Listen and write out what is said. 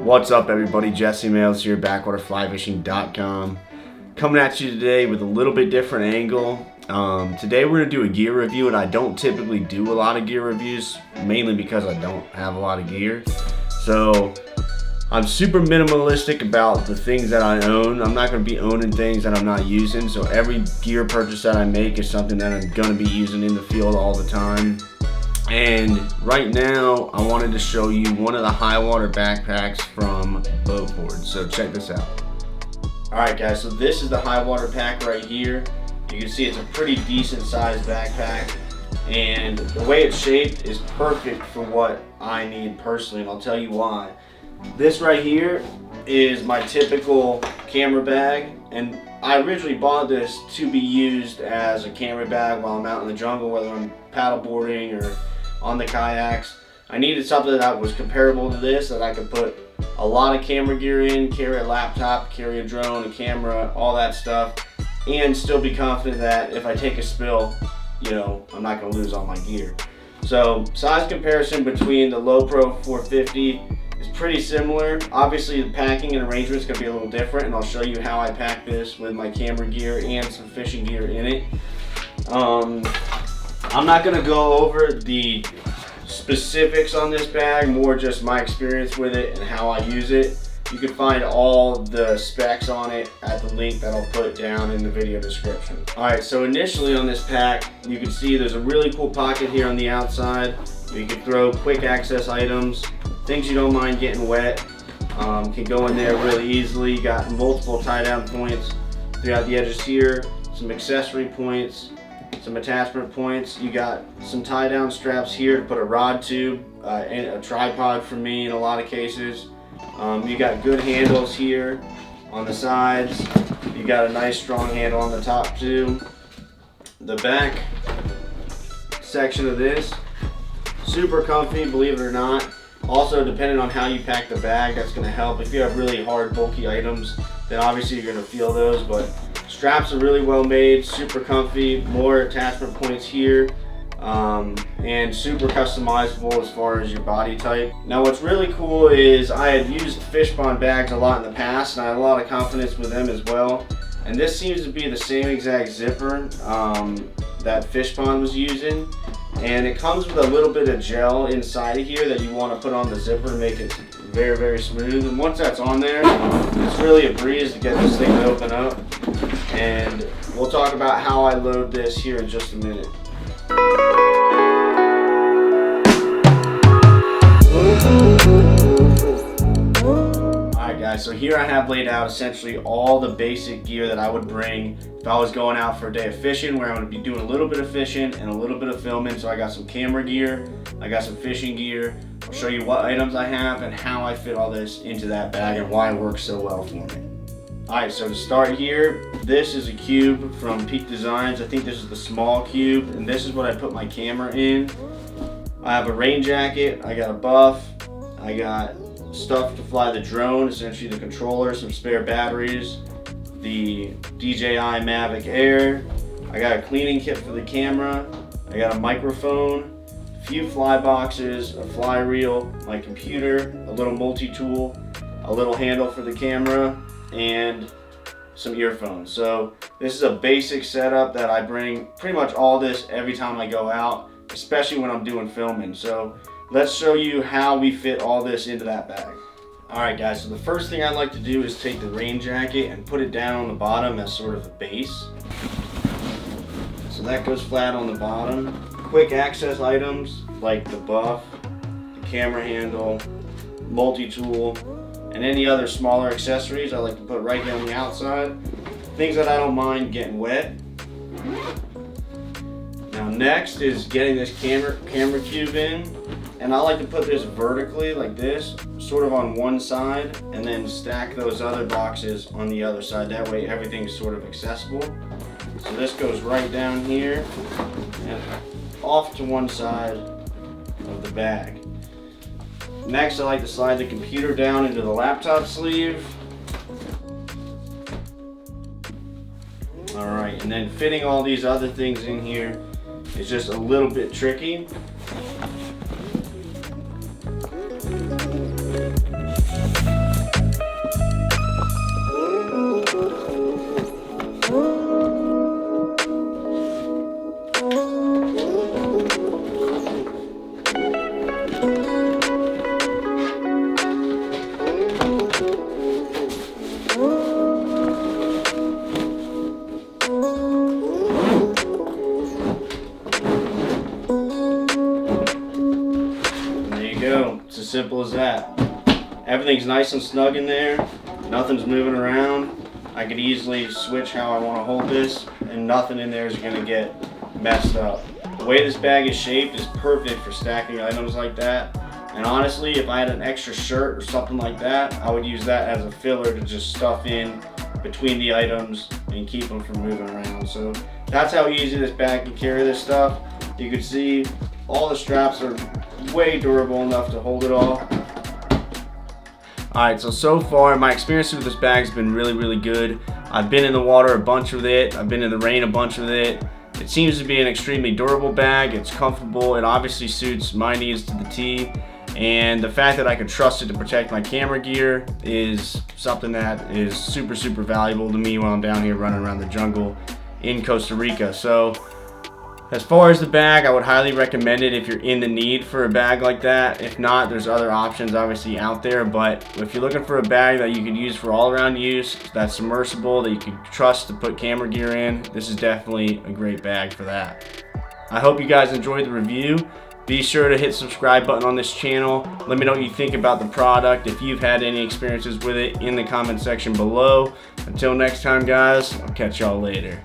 What's up everybody, Jesse Mails here, BackwaterFlyFishing.com. Coming at you today with a little bit different angle. Today we're going to do a gear review, and I don't typically do a lot of gear reviews, mainly because I don't have a lot of gear. So I'm super minimalistic about the things that I own. I'm not going to be owning things that I'm not using, so every gear purchase that I make is something that I'm going to be using in the field all the time. And right now, I wanted to show you one of the Highwater backpacks from BOTE. So check this out. Alright guys, so this is the Highwater pack right here. You can see it's a pretty decent sized backpack. And the way it's shaped is perfect for what I need personally, and I'll tell you why. This right here is my typical camera bag, and I originally bought this to be used as a camera bag while I'm out in the jungle, whether I'm paddleboarding or on the kayaks. I needed something that was comparable to this, that I could put a lot of camera gear in, carry a laptop, carry a drone, a camera, all that stuff, and still be confident that if I take a spill, you know, I'm not going to lose all my gear. So size comparison between the Low Pro 450 is pretty similar. Obviously the packing and arrangement is going to be a little different, and I'll show you how I pack this with my camera gear and some fishing gear in it. I'm not going to go over the specifics on this bag, more just my experience with it and how I use it. You can find all the specs on it at the link that I'll put down in the video description. Alright, so initially on this pack, you can see there's a really cool pocket here on the outside. You can throw quick access items, things you don't mind getting wet, can go in there really easily. You got multiple tie down points throughout the edges here, some accessory points, some attachment points. You got some tie down straps here to put a rod tube and a tripod for me in a lot of cases. You got good handles here on the sides. You got a nice strong handle on the top too. The back section of this, super comfy, believe it or not. Also, depending on how you pack the bag, that's going to help. If you have really hard, bulky items, then obviously you're going to feel those, but straps are really well made, super comfy, more attachment points here, and super customizable as far as your body type. Now what's really cool is I had used fish pond bags a lot in the past, and I had a lot of confidence with them as well. And this seems to be the same exact zipper that fish pond was using. And it comes with a little bit of gel inside of here that you want to put on the zipper to make it very, very smooth. And once that's on there, it's really a breeze to get this thing to open up. And we'll talk about how I load this here in just a minute. Alright guys, so here I have laid out essentially all the basic gear that I would bring if I was going out for a day of fishing, where I'm going to be doing a little bit of fishing and a little bit of filming. So I got some camera gear, I got some fishing gear. I'll show you what items I have and how I fit all this into that bag and why it works so well for me. Alright, so to start here, this is a cube from Peak Designs. I think this is the small cube, and this is what I put my camera in. I have a rain jacket, I got a buff, I got stuff to fly the drone, essentially the controller, some spare batteries, the DJI Mavic Air, I got a cleaning kit for the camera, I got a microphone, a few fly boxes, a fly reel, my computer, a little multi-tool, a little handle for the camera, and some earphones. So this is a basic setup that I bring pretty much all this every time I go out, especially when I'm doing filming. So let's show you how we fit all this into that bag. Alright guys, so the first thing I like to do is take the rain jacket and put it down on the bottom as sort of a base. So that goes flat on the bottom. Quick access items like the buff, the camera handle, multi-tool, and any other smaller accessories I like to put right here on the outside. Things that I don't mind getting wet. Now next is getting this camera cube in, and I like to put this vertically like this, sort of on one side, and then stack those other boxes on the other side. That way everything's sort of accessible. So this goes right down here and off to one side of the bag. Next, I like to slide the computer down into the laptop sleeve. Alright, and then fitting all these other things in here is just a little bit tricky. as that. Everything's nice and snug in there. Nothing's moving around. I could easily switch how I want to hold this, and nothing in there is going to get messed up. The way this bag is shaped is perfect for stacking items like that. And honestly, if I had an extra shirt or something like that, I would use that as a filler to just stuff in between the items and keep them from moving around. So that's how easy this bag can carry this stuff. You can see all the straps are way durable enough to hold it all. Alright, so far my experience with this bag has been really good. I've been in the water a bunch with it. I've been in the rain a bunch with it. It seems to be an extremely durable bag. It's comfortable. It obviously suits my needs to the T. And the fact that I can trust it to protect my camera gear is something that is super valuable to me when I'm down here running around the jungle in Costa Rica. So as far as the bag, I would highly recommend it if you're in the need for a bag like that. If not, there's other options obviously out there, but if you're looking for a bag that you could use for all-around use, that's submersible, that you can trust to put camera gear in, this is definitely a great bag for that. I hope you guys enjoyed the review. Be sure to hit the subscribe button on this channel. Let me know what you think about the product. If you've had any experiences with it, in the comment section below. Until next time, guys, I'll catch y'all later.